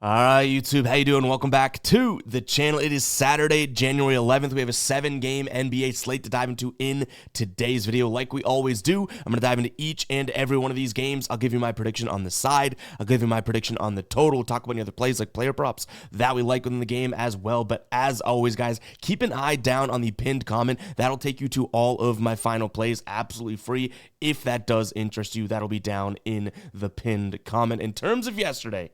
All right, YouTube, how you doing? Welcome back to the channel. It is Saturday, January 11th. We have a 7-game NBA slate to dive into in today's video. Like we always do, I'm going to dive into each and every one of these games. I'll give you my prediction on the side. I'll give you my prediction on the total. We'll talk about any other plays like player props that we like within the game as well. But as always, guys, keep an eye down on the pinned comment. That'll take you to all of my final plays absolutely free. If that does interest you, that'll be down in the pinned comment. In terms of yesterday,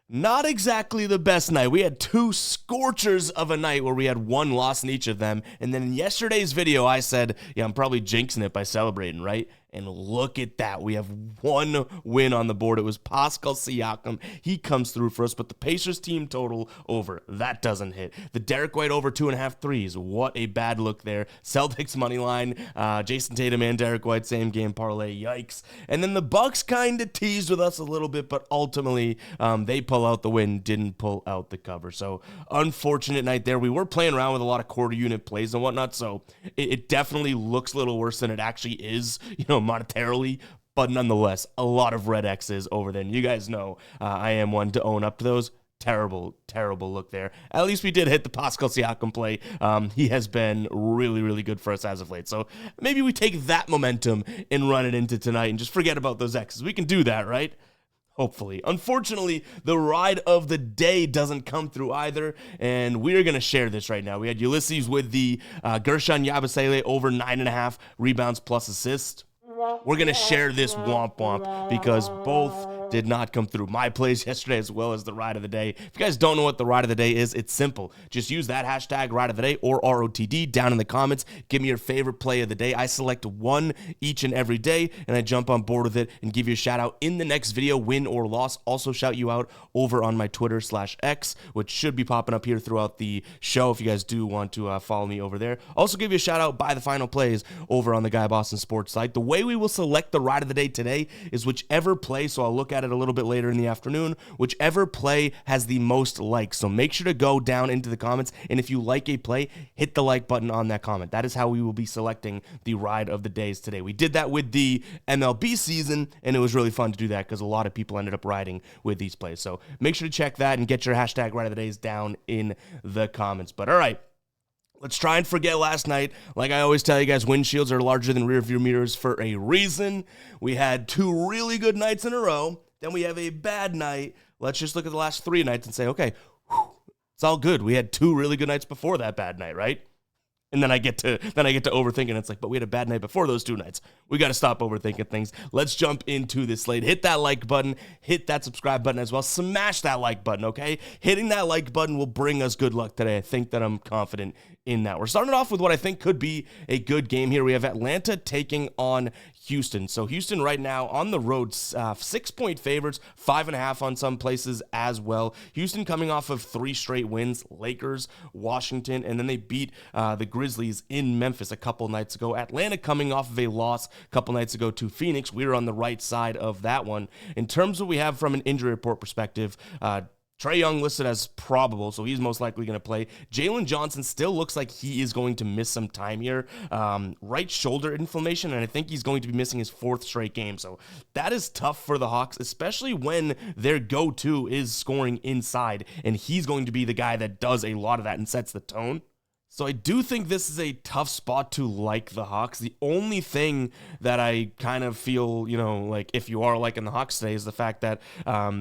not exactly the best night. We had two scorchers of a night where we had one loss in each of them. And then in yesterday's video, I said, yeah, I'm probably jinxing it by celebrating, right? And look at that. We have one win on the board. It was Pascal Siakam. He comes through for us, but the Pacers team total over. That doesn't hit. The Derek White over 2.5 threes. What a bad look there. Celtics money line. Jason Tatum and Derek White, same game parlay. Yikes. And then the Bucks kind of teased with us a little bit, but ultimately they pull out the win, didn't pull out the cover. So unfortunate night there. We were playing around with a lot of quarter unit plays and whatnot, so it definitely looks a little worse than it actually is, monetarily, but nonetheless, a lot of red X's over there. And you guys know I am one to own up to those. Terrible, terrible look there. At least we did hit the Pascal Siakam play. He has been really, really good for us as of late. So maybe we take that momentum and run it into tonight and just forget about those X's. We can do that, right? Hopefully. Unfortunately, the ride of the day doesn't come through either, and we're going to share this right now. We had Ulysses with the Gershon Yabusele over 9.5 rebounds plus assist. We're going to share this womp womp because both did not come through. My plays yesterday as well as the ride of the day. If you guys don't know what the ride of the day is, it's simple. Just use that hashtag ride of the day or ROTD down in the comments. Give me your favorite play of the day. I select one each and every day, and I jump on board with it and give you a shout out in the next video, win or loss. Also shout you out over on my Twitter/X, which should be popping up here throughout the show if you guys do want to follow me over there. Also give you a shout out by the final plays over on the Guy Boston Sports site. The way we will select the ride of the day today is whichever play, so I'll look at it a little bit later in the afternoon, whichever play has the most likes. So make sure to go down into the comments, and if you like a play, hit the like button on that comment. That is how we will be selecting the ride of the days today. We did that with the MLB season, and it was really fun to do that because a lot of people ended up riding with these plays. So make sure to check that and get your hashtag ride of the days down in the comments. But all right, let's try and forget last night. Like I always tell you guys, windshields are larger than rearview mirrors for a reason. We had two really good nights in a row. Then we have a bad night. Let's just look at the last 3 nights and say, okay, it's all good. We had 2 really good nights before that bad night, right? And then I get to overthinking. It's like, but we had a bad night before those 2 nights. We got to stop overthinking things. Let's jump into this slate. Hit that like button. Hit that subscribe button as well. Smash that like button, okay? Hitting that like button will bring us good luck today. I think that I'm confident in that. We're starting off with what I think could be a good game here. We have Atlanta taking on Houston. So Houston right now on the road, 6-point favorites, 5.5 on some places as well. Houston coming off of 3 straight wins, Lakers, Washington, and then they beat the Grizzlies in Memphis a couple nights ago. Atlanta coming off of a loss a couple nights ago to Phoenix. We were on the right side of that one. In terms of what we have from an injury report perspective, Trae Young listed as probable, so he's most likely going to play. Jalen Johnson still looks like he is going to miss some time here. Right shoulder inflammation, and I think he's going to be missing his 4th straight game. So that is tough for the Hawks, especially when their go-to is scoring inside, and he's going to be the guy that does a lot of that and sets the tone. So I do think this is a tough spot to like the Hawks. The only thing that I kind of feel, like if you are liking the Hawks today is the fact that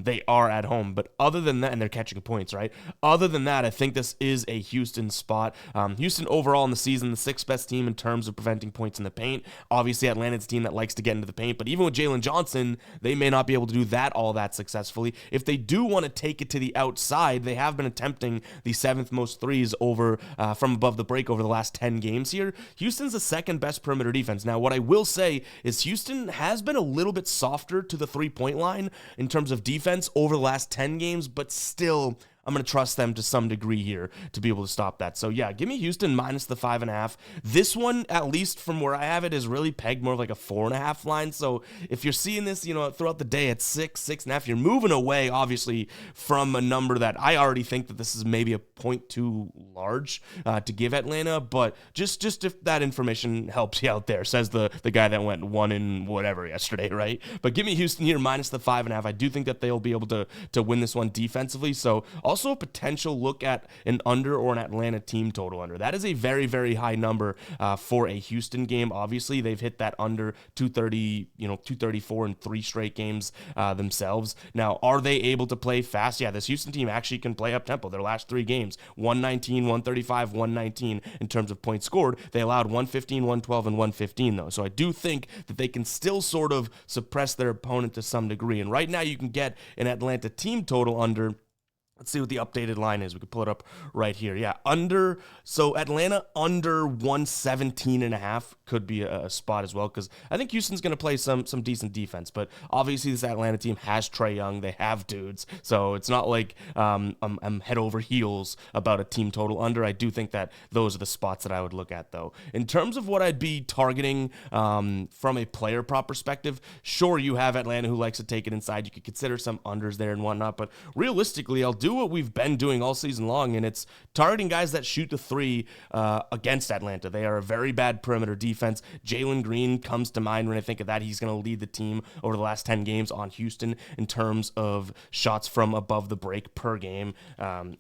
they are at home. But other than that, and they're catching points, right? Other than that, I think this is a Houston spot. Houston overall in the season, the 6th best team in terms of preventing points in the paint. Obviously, Atlanta's a team that likes to get into the paint. But even with Jalen Johnson, they may not be able to do that all that successfully. If they do want to take it to the outside, they have been attempting the 7th most threes over from above the break over the last 10 games here. Houston's the 2nd best perimeter defense. Now, what I will say is Houston has been a little bit softer to the 3-point line in terms of defense over the last 10 games, but still, I'm going to trust them to some degree here to be able to stop that. So yeah, give me Houston minus the 5.5. This one, at least from where I have it, is really pegged more of like a 4.5 line. So if you're seeing this, throughout the day at 6.5, you're moving away, obviously, from a number that I already think that this is maybe a point too large to give Atlanta. But just if that information helps you out there, says the guy that went 1 in whatever yesterday, right? But give me Houston here minus the 5.5. I do think that they'll be able to win this one defensively. So also a potential look at an under or an Atlanta team total under. That is a very, very high number for a Houston game. Obviously, they've hit that under 230, 234 in 3 straight games themselves. Now, are they able to play fast? Yeah, this Houston team actually can play up tempo. Their last 3 games, 119, 135, 119 in terms of points scored. They allowed 115, 112, and 115 though. So I do think that they can still sort of suppress their opponent to some degree. And right now you can get an Atlanta team total under. Let's see what the updated line is. We can pull it up right here. Yeah, under. So Atlanta under 117.5 could be a spot as well, because I think Houston's going to play some decent defense. But obviously this Atlanta team has Trae Young. They have dudes. So it's not like I'm head over heels about a team total under. I do think that those are the spots that I would look at, though. In terms of what I'd be targeting from a player prop perspective, sure, you have Atlanta who likes to take it inside. You could consider some unders there and whatnot. But realistically, I'll do what we've been doing all season long, and it's targeting guys that shoot the 3 against Atlanta. They are a very bad perimeter defense. Jalen Green comes to mind when I think of that. He's going to lead the team over the last 10 games on Houston in terms of shots from above the break per game.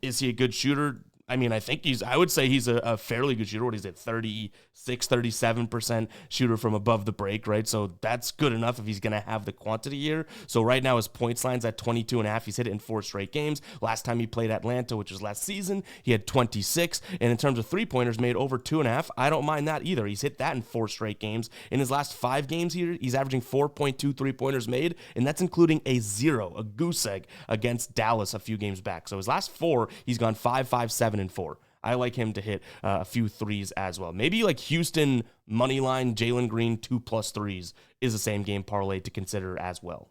Is he a good shooter? I mean, I would say he's a fairly good shooter. What is it, 36, 37% shooter from above the break, right? So that's good enough if he's going to have the quantity here. So right now his points line's at 22.5. He's hit it in 4 straight games. Last time he played Atlanta, which was last season, he had 26. And in terms of 3-pointers made over 2.5, I don't mind that either. He's hit that in 4 straight games. In his last 5 games here, he's averaging 4.2 3-pointers made, and that's including a goose egg against Dallas a few games back. So his last 4, he's gone 5, 5, 7, and 4. I like him to hit a few threes as well. Maybe like Houston money line, Jalen Green 2+ threes is the same game parlay to consider as well.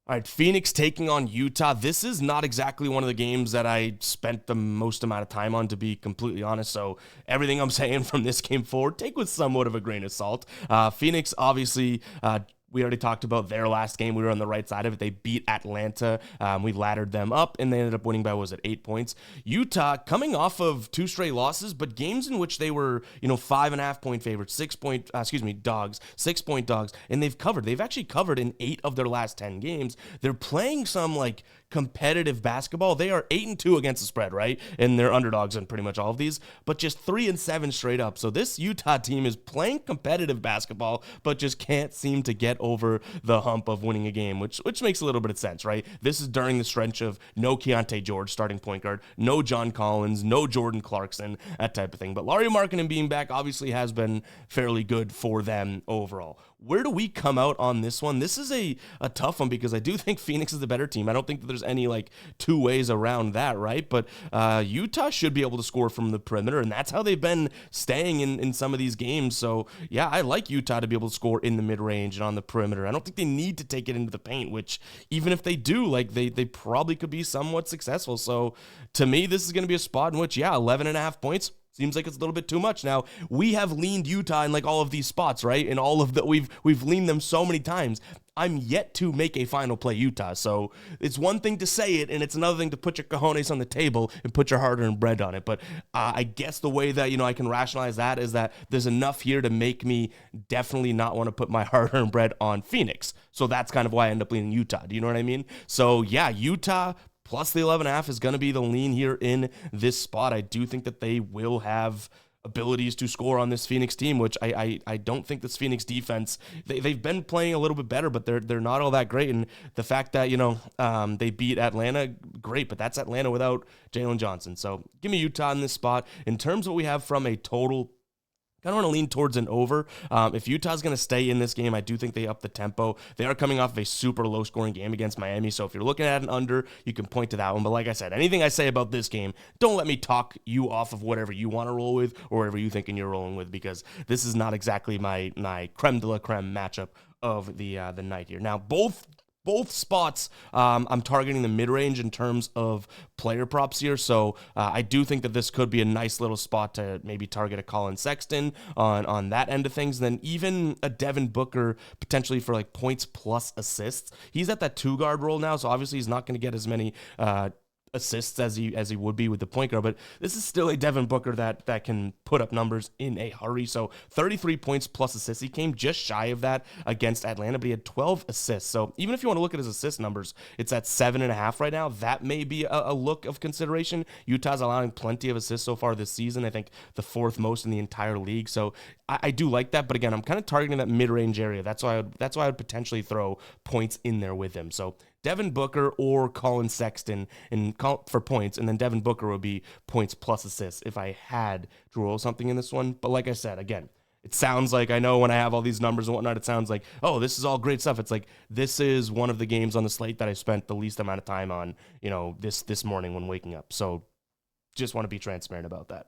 All right, Phoenix taking on Utah. This is not exactly one of the games that I spent the most amount of time on, to be completely honest. So everything I'm saying from this game forward, take with somewhat of a grain of salt. Phoenix, obviously, we already talked about their last game. We were on the right side of it. They beat Atlanta. We laddered them up, and they ended up winning by, 8 points? Utah, coming off of 2 straight losses, but games in which they were, 5.5-point favorites, 6-point dogs, and they've covered. They've actually covered in 8 of their last 10 games. They're playing some, competitive basketball. They are 8-2 against the spread, right? And they're underdogs in pretty much all of these, but just 3-7 straight up. So this Utah team is playing competitive basketball, but just can't seem to get over the hump of winning a game, which makes a little bit of sense, right? This is during the stretch of no Keontae George starting point guard, no John Collins, no Jordan Clarkson, that type of thing. But Lauri Markkanen being back obviously has been fairly good for them overall. Where do we come out on this one? This is a tough one because I do think Phoenix is the better team. I don't think that there's any 2 ways around that, right? But Utah should be able to score from the perimeter, and that's how they've been staying in some of these games. So yeah, I like Utah to be able to score in the mid-range and on the perimeter. I don't think they need to take it into the paint, which even if they do, they probably could be somewhat successful. So to me, this is going to be a spot in which, 11.5 points. Seems like it's a little bit too much. Now, we have leaned Utah in all of these spots, right? And all of the we've leaned them so many times. I'm yet to make a final play Utah. So it's one thing to say it, and it's another thing to put your cojones on the table and put your hard-earned bread on it. But I guess the way that, I can rationalize that is that there's enough here to make me definitely not want to put my hard-earned bread on Phoenix. So that's kind of why I end up leaning Utah. Do you know what I mean? So yeah, Utah plus the 11.5 is going to be the lean here in this spot. I do think that they will have abilities to score on this Phoenix team, which I don't think this Phoenix defense, they've been playing a little bit better, but they're not all that great. And the fact that, they beat Atlanta, great, but that's Atlanta without Jalen Johnson. So give me Utah in this spot. In terms of what we have from a total, I don't want to lean towards an over. If Utah's going to stay in this game, I do think they up the tempo. They are coming off of a super low-scoring game against Miami, so if you're looking at an under, you can point to that one. But like I said, anything I say about this game, don't let me talk you off of whatever you want to roll with or whatever you thinking you're rolling with, because this is not exactly my creme de la creme matchup of the night here. Now, both both spots, I'm targeting the mid-range in terms of player props here. So I do think that this could be a nice little spot to maybe target a Colin Sexton on that end of things. And then even a Devin Booker potentially for like points plus assists. He's at that 2-guard role now, so obviously he's not going to get as many assists as he would be with the point guard, but this is still a Devin Booker that can put up numbers in a hurry. So 33 points plus assists. He came just shy of that against Atlanta, but he had 12 assists. So even if you want to look at his assist numbers, it's at 7.5 right now. That may be a look of consideration. Utah's allowing plenty of assists so far this season. I think the 4th most in the entire league. So I do like that, but again, I'm kind of targeting that mid-range area. That's why I would potentially throw points in there with him. So Devin Booker or Colin Sexton for points, and then Devin Booker would be points plus assists if I had to roll something in this one. But like I said, again, it sounds like, I know when I have all these numbers and whatnot, it sounds like, oh, this is all great stuff. It's like, this is one of the games on the slate that I spent the least amount of time on, this morning when waking up. So just want to be transparent about that.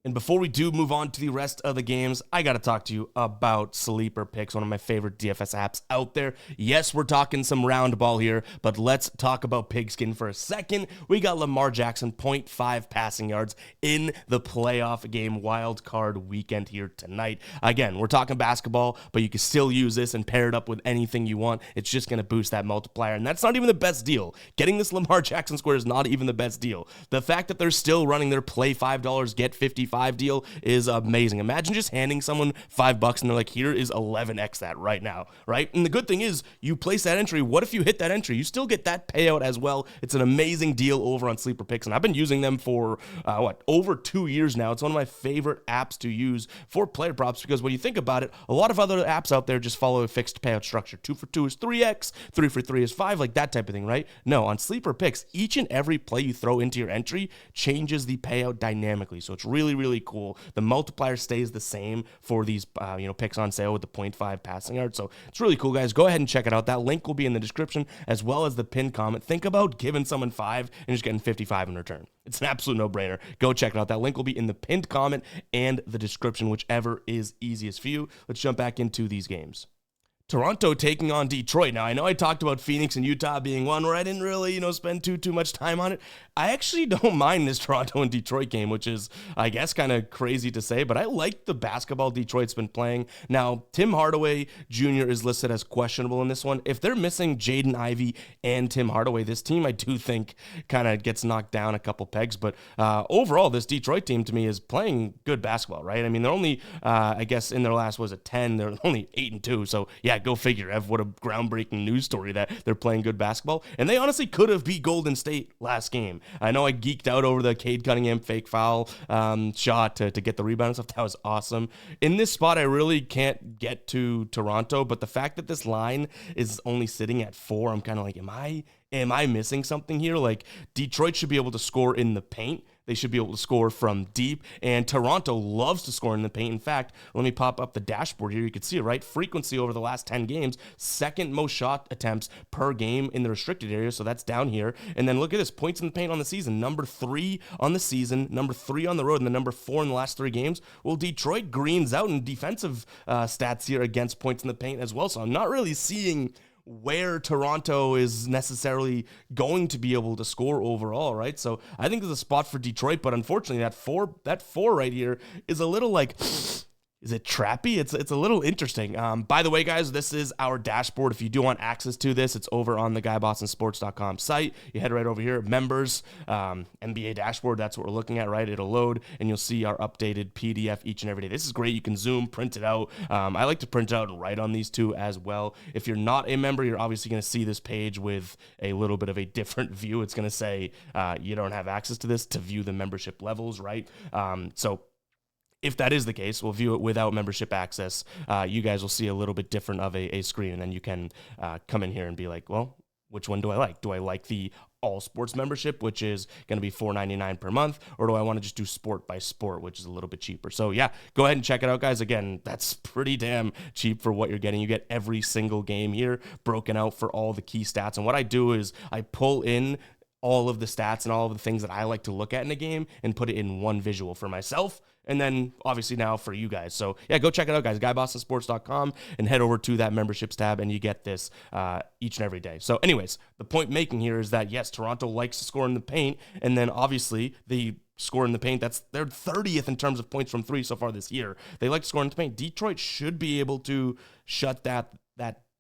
And before we do move on to the rest of the games, I got to talk to you about Sleeper Picks, one of my favorite DFS apps out there. Yes, we're talking some round ball here, but let's talk about pigskin for a second. We got Lamar Jackson, 0.5 passing yards in the playoff game wild card weekend here tonight. Again, we're talking basketball, but you can still use this and pair it up with anything you want. It's just going to boost that multiplier, and that's not even the best deal. Getting this Lamar Jackson square is not even the best deal. The fact that they're still running their play $5, get 55 deal is amazing. Imagine just handing someone $5 and they're like, here is 11x that right now, right? And the good thing is you place that entry. What if you hit that entry? You still get that payout as well. It's an amazing deal over on Sleeper Picks, and I've been using them for over 2 years now. It's one of my favorite apps to use for player props, because when you think about it, a lot of other apps out there just follow a fixed payout structure. 2 for 2 is 3x, 3 for 3 is 5, like that type of thing, right? No, on Sleeper Picks, each and every play you throw into your entry changes the payout dynamically. So it's really, really cool. The multiplier stays the same for these picks on sale with the 0.5 passing yard. So it's really cool, guys. Go ahead and check it out. That link will be in the description as well as the pinned comment. Think about giving someone 5 and just getting 55 in return. It's an absolute no-brainer. Go check it out. That link will be in the pinned comment and the description, whichever is easiest for you. Let's jump back into these games. Toronto taking on Detroit. Now, I know I talked about Phoenix and Utah being one where I didn't really, spend too much time on it. I actually don't mind this Toronto and Detroit game, which is, I guess, kind of crazy to say, but I like the basketball Detroit's been playing. Now, Tim Hardaway Jr. is listed as questionable in this one. If they're missing Jaden Ivey and Tim Hardaway, this team I do think kind of gets knocked down a couple pegs, but overall, this Detroit team to me is playing good basketball, right? I mean, they're only, I guess, in their last, 10? They're only 8-2, so yeah, go figure. Ev, what a groundbreaking news story that they're playing good basketball. And they honestly could have beat Golden State last game. I know I geeked out over the Cade Cunningham fake foul shot to get the rebound and stuff. That was awesome. In this spot, I really can't get to Toronto, but the fact that this line is only sitting at 4, I'm kind of like, am I missing something here? Like, Detroit should be able to score in the paint. They should be able to score from deep, and Toronto loves to score in the paint. In fact, let me pop up the dashboard here. You can see it, right? Frequency over the last 10 games, second most shot attempts per game in the restricted area, so that's down here. And then look at this, points in the paint on the season, number 3 on the season, number 3 on the road, and the number 4 in the last 3 games. Well, Detroit greens out in defensive stats here against points in the paint as well, so I'm not really seeing where Toronto is necessarily going to be able to score overall, right? So I think there's a spot for Detroit, but unfortunately that four right here is a little like, is it trappy? It's a little interesting. By the way, guys, this is our dashboard. If you do want access to this, it's over on the GuyBostonSports.com site. You head right over here, members, NBA dashboard. That's what we're looking at, right? It'll load, and you'll see our updated PDF each and every day. This is great. You can zoom, print it out. I like to print out and write on these two as well. If you're not a member, you're obviously going to see this page with a little bit of a different view. It's going to say you don't have access to this to view the membership levels, right? So if that is the case, we'll view it without membership access. You guys will see a little bit different of a screen, and then you can come in here and be like, well, which one do I like? Do I like the all sports membership, which is going to be $4.99 per month, or do I want to just do sport by sport, which is a little bit cheaper? So yeah, go ahead and check it out, guys. Again, that's pretty damn cheap for what you're getting. You get every single game here broken out for all the key stats. And what I do is I pull in all of the stats and all of the things that I like to look at in a game and put it in one visual for myself. And then obviously now for you guys. So yeah, go check it out, guys. GuyBostonSports.com and head over to that memberships tab and you get this each and every day. So anyways, the point making here is that yes, Toronto likes to score in the paint. And then obviously they score in the paint. That's their 30th in terms of points from three so far this year. They like to score in the paint. Detroit should be able to shut that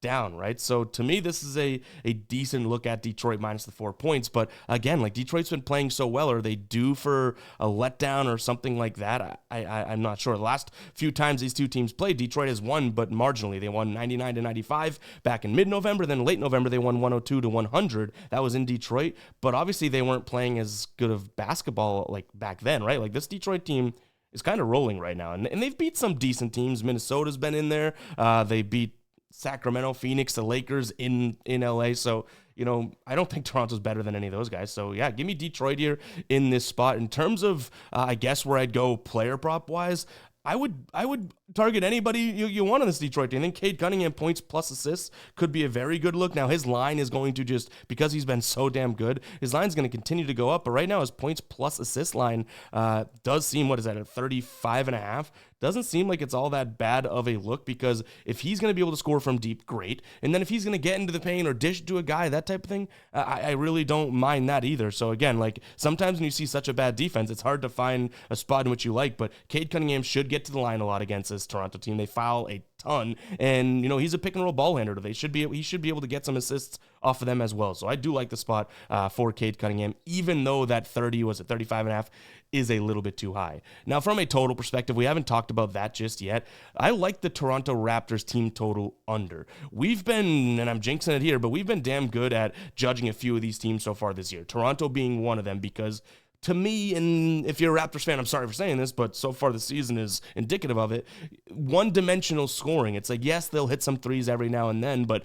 down, right? So to me, this is a decent look at Detroit minus the 4 points. But again, like Detroit's been playing so well. Are they due for a letdown or something like that? I'm not sure. The last few times these two teams played, Detroit has won, but marginally. They won 99-95 back in mid-November. Then late November, they won 102-100. That was in Detroit. But obviously, they weren't playing as good of basketball like back then, right? Like this Detroit team is kind of rolling right now. And they've beat some decent teams. Minnesota's been in there. They beat Sacramento, Phoenix, the Lakers in LA. So, I don't think Toronto's better than any of those guys. So, yeah, give me Detroit here in this spot. In terms of, I guess, where I'd go player prop wise, I would target anybody you want on this Detroit team. I think Cade Cunningham points plus assists could be a very good look. Now, his line is going to because he's been so damn good, his line's going to continue to go up. But right now, his points plus assist line does seem, at 35.5? Doesn't seem like it's all that bad of a look, because if he's going to be able to score from deep, great. And then if he's going to get into the paint or dish to a guy, that type of thing, I really don't mind that either. So again, like sometimes when you see such a bad defense, it's hard to find a spot in which you like, but Cade Cunningham should get to the line a lot against this Toronto team. They foul a ton, and he's a pick and roll ball handler. He should be able to get some assists off of them as well. So I do like the spot for Cade Cunningham, even though that 35.5 is a little bit too high. Now, from a total perspective, we haven't talked about that just yet. I like the Toronto Raptors team total under. We've been, and I'm jinxing it here, but we've been damn good at judging a few of these teams so far this year. Toronto being one of them, because to me, and if you're a Raptors fan, I'm sorry for saying this, but so far the season is indicative of it, one-dimensional scoring. It's like, yes, they'll hit some threes every now and then, but,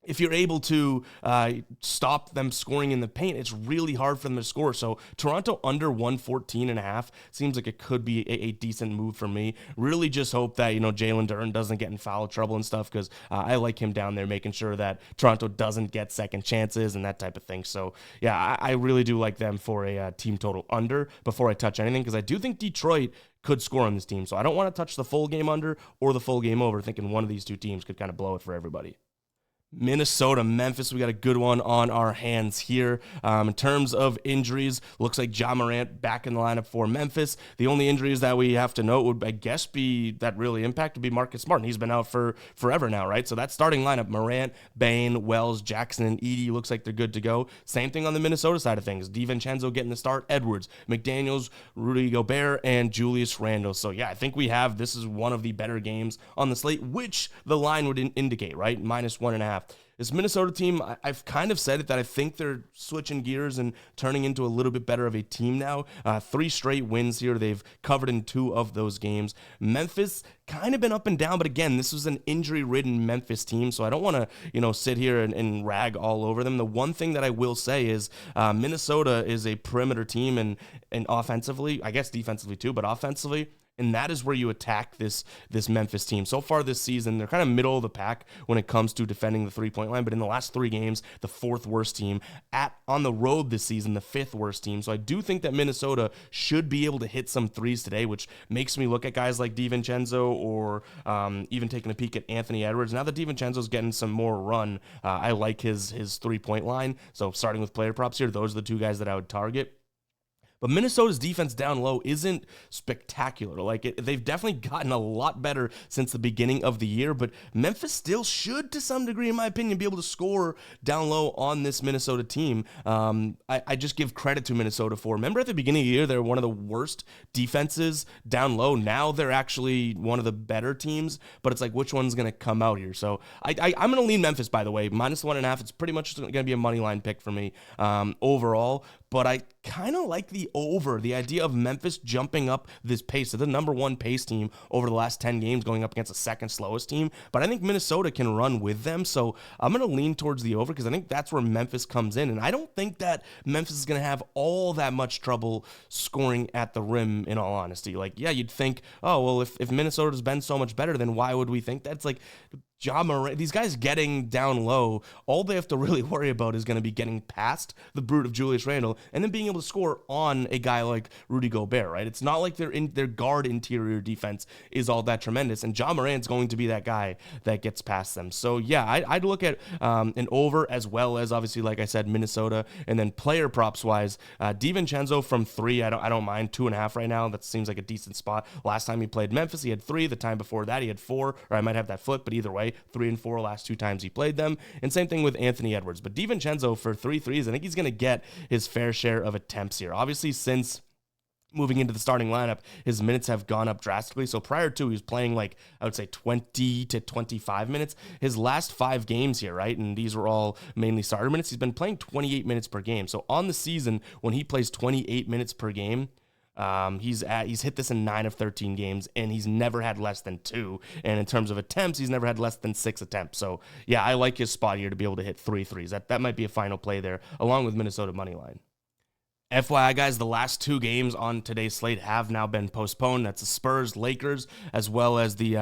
if you're able to stop them scoring in the paint, it's really hard for them to score. So Toronto under 114.5 seems like it could be a decent move for me. Really just hope that, Jalen Duren doesn't get in foul trouble and stuff, because I like him down there making sure that Toronto doesn't get second chances and that type of thing. So yeah, I really do like them for a team total under before I touch anything, because I do think Detroit could score on this team. So I don't want to touch the full game under or the full game over, thinking one of these two teams could kind of blow it for everybody. Minnesota, Memphis, we got a good one on our hands here. In terms of injuries, looks like Ja Morant back in the lineup for Memphis. The only injuries that we have to note would, I guess, be that really impact would be Marcus Smart. He's been out for forever now, right? So that starting lineup, Morant, Bane, Wells, Jackson, and Edey, looks like they're good to go. Same thing on the Minnesota side of things. DiVincenzo getting the start, Edwards, McDaniels, Rudy Gobert, and Julius Randle. So yeah, I think this is one of the better games on the slate, which the line would indicate, right? -1.5. This Minnesota team, I've kind of said it, that I think they're switching gears and turning into a little bit better of a team now. 3 straight wins here. They've covered in 2 of those games. Memphis kind of been up and down, but again, this was an injury-ridden Memphis team, so I don't want to, sit here and rag all over them. The one thing that I will say is Minnesota is a perimeter team, and offensively, I guess defensively too, but offensively, and that is where you attack this Memphis team. So far this season, they're kind of middle of the pack when it comes to defending the three-point line, but in the last 3 games, the 4th worst team. On the road this season, the 5th worst team. So I do think that Minnesota should be able to hit some threes today, which makes me look at guys like DiVincenzo or even taking a peek at Anthony Edwards. Now that DiVincenzo's getting some more run, I like his three-point line. So starting with player props here, those are the 2 guys that I would target. But Minnesota's defense down low isn't spectacular. They've definitely gotten a lot better since the beginning of the year, but Memphis still should, to some degree, in my opinion, be able to score down low on this Minnesota team. I just give credit to Minnesota for, remember at the beginning of the year, they were one of the worst defenses down low. Now they're actually one of the better teams, but it's like, which one's going to come out here? So I'm going to lean Memphis, by the way. -1.5, it's pretty much going to be a money line pick for me overall. But I kind of like the over, the idea of Memphis jumping up this pace. They're the number 1 pace team over the last 10 games, going up against the 2nd slowest team. But I think Minnesota can run with them. So I'm going to lean towards the over, because I think that's where Memphis comes in. And I don't think that Memphis is going to have all that much trouble scoring at the rim, in all honesty. You'd think, oh, well, if Minnesota's been so much better, then why would we think that? It's like, Ja Morant, these guys getting down low, all they have to really worry about is going to be getting past the brute of Julius Randle and then being able to score on a guy like Rudy Gobert, right? It's not like their guard interior defense is all that tremendous, and Ja Morant's going to be that guy that gets past them. So yeah, I'd look at an over, as well as obviously, like I said, Minnesota, and then player props wise, DiVincenzo from 3, I don't mind. 2.5 right now. That seems like a decent spot. Last time he played Memphis, he had 3. The time before that, he had 4, or I might have that flipped, but either way, 3 and 4 last 2 times he played them. And same thing with Anthony Edwards. But DiVincenzo for 3 threes, I think he's going to get his fair share of attempts here. Obviously, since moving into the starting lineup, his minutes have gone up drastically. So prior to, he was playing like, I would say 20 to 25 minutes. His last 5 games here, right? And these were all mainly starter minutes. He's been playing 28 minutes per game. So on the season, when he plays 28 minutes per game, he's hit this in 9 of 13 games, and he's never had less than 2. And in terms of attempts, he's never had less than 6 attempts. So yeah, I like his spot here to be able to hit 3 threes. That might be a final play there, along with Minnesota money line. FYI, guys, the last 2 games on today's slate have now been postponed. That's the Spurs, Lakers, as well as the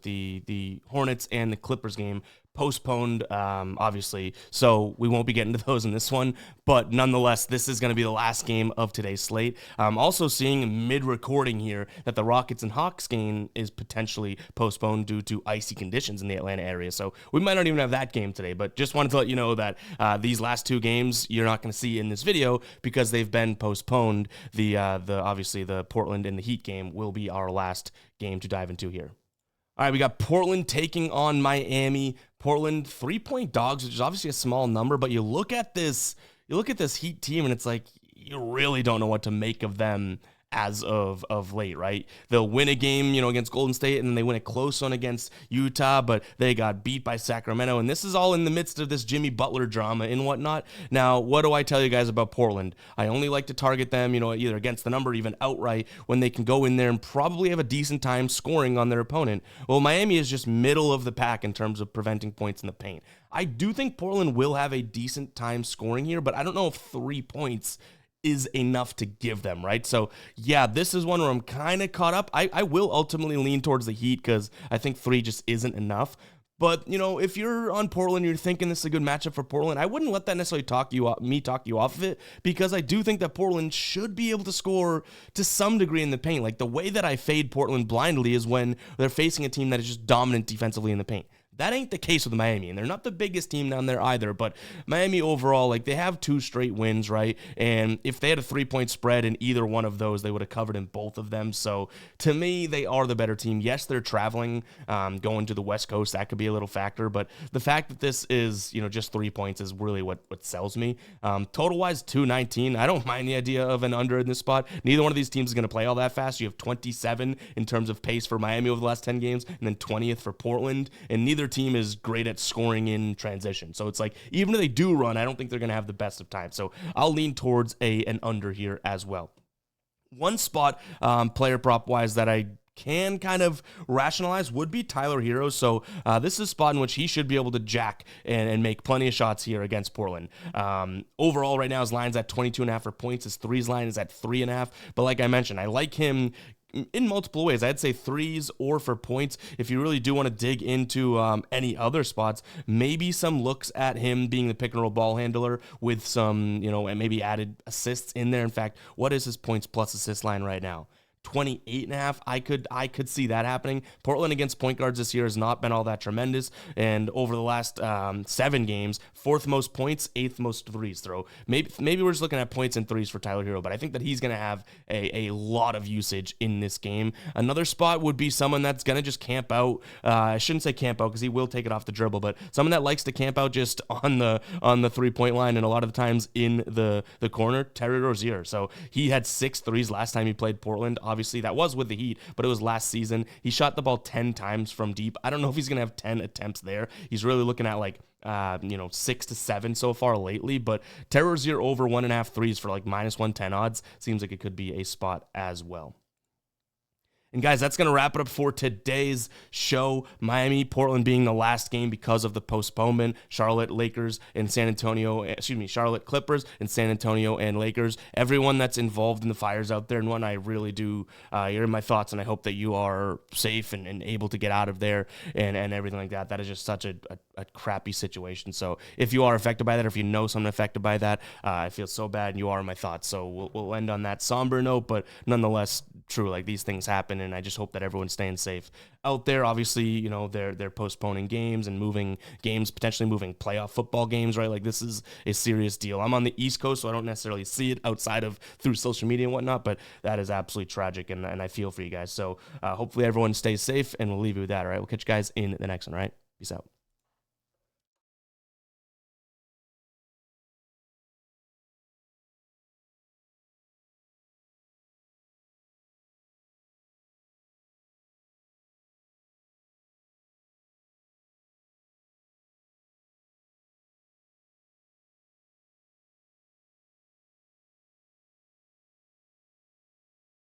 the Hornets and the Clippers game. Postponed, obviously, so we won't be getting to those in this one, but nonetheless, this is going to be the last game of today's slate. I'm also seeing mid-recording here that the Rockets and Hawks game is potentially postponed due to icy conditions in the Atlanta area, so we might not even have that game today, but just wanted to let you know that these last 2 games you're not going to see in this video because they've been postponed. Obviously the Portland and the Heat game will be our last game to dive into here. All right, we got Portland taking on Miami. Portland 3-point dogs, which is obviously a small number, but you look at this Heat team, and it's like you really don't know what to make of them as of late, right? They'll win a game, against Golden State, and then they win a close one against Utah, but they got beat by Sacramento, and this is all in the midst of this Jimmy Butler drama and whatnot. Now, what do I tell you guys about Portland? I only like to target them, either against the number or even outright when they can go in there and probably have a decent time scoring on their opponent. Well, Miami is just middle of the pack in terms of preventing points in the paint. I do think Portland will have a decent time scoring here, but I don't know if 3 points is enough to give them, right? So yeah, this is one where I'm kind of caught up. I will ultimately lean towards the Heat because I think 3 just isn't enough. But, if you're on Portland, you're thinking this is a good matchup for Portland, I wouldn't let that necessarily talk you off of it, because I do think that Portland should be able to score to some degree in the paint. Like, the way that I fade Portland blindly is when they're facing a team that is just dominant defensively in the paint. That ain't the case with Miami, and they're not the biggest team down there either, but Miami overall, they have 2 straight wins, right? And if they had a 3-point spread in either one of those, they would have covered in both of them. So to me, they are the better team. Yes, they're traveling, going to the West Coast. That could be a little factor, but the fact that this is, just 3 points is really what sells me. Total-wise, 219. I don't mind the idea of an under in this spot. Neither one of these teams is going to play all that fast. You have 27 in terms of pace for Miami over the last 10 games, and then 20th for Portland, and neither team is great at scoring in transition. So it's like, even if they do run, I don't think they're going to have the best of time. So I'll lean towards an under here as well. One spot, player prop wise, that I can kind of rationalize would be Tyler Hero. So this is a spot in which he should be able to jack and make plenty of shots here against Portland. Overall, right now, his line's at 22.5 for points. His threes line is at 3.5. But like I mentioned, I like him in multiple ways. I'd say threes or for points. If you really do want to dig into any other spots, maybe some looks at him being the pick and roll ball handler with some, and maybe added assists in there. In fact, what is his points plus assist line right now? 28.5. I could see that happening. Portland against point guards this year has not been all that tremendous, and over the last 7 games, 4th most points, 8th most threes throw. Maybe we're just looking at points and threes for Tyler Hero, but I think that he's going to have a lot of usage in this game. Another spot would be someone that's going to just camp out. I shouldn't say camp out because he will take it off the dribble, but someone that likes to camp out just on the 3-point line, and a lot of the times in the corner, Terry Rozier. So he had 6 threes last time he played Portland. Obviously, that was with the Heat, but it was last season. He shot the ball 10 times from deep. I don't know if he's going to have 10 attempts there. He's really looking at 6 to 7 so far lately, but Terry Rozier over 1.5 threes for -110 odds seems like it could be a spot as well. And guys, that's going to wrap it up for today's show. Miami, Portland being the last game because of the postponement. Charlotte Clippers and San Antonio and Lakers. Everyone that's involved in the fires out there, and one I really do, you're in my thoughts, and I hope that you are safe and able to get out of there and everything like that. That is just such a crappy situation. So if you are affected by that, or if you know someone affected by that, I feel so bad, and you are in my thoughts. So we'll end on that somber note, but nonetheless true. Like, these things happen, and I just hope that everyone's staying safe out there. Obviously, you know, they're postponing games and moving games, potentially moving playoff football games, right? Like, this is a serious deal. I'm on the East Coast, so I don't necessarily see it outside of through social media and whatnot, but that is absolutely tragic, and I feel for you guys. So hopefully everyone stays safe, and we'll leave you with that. All right, we'll catch you guys in the next one. All right, peace out.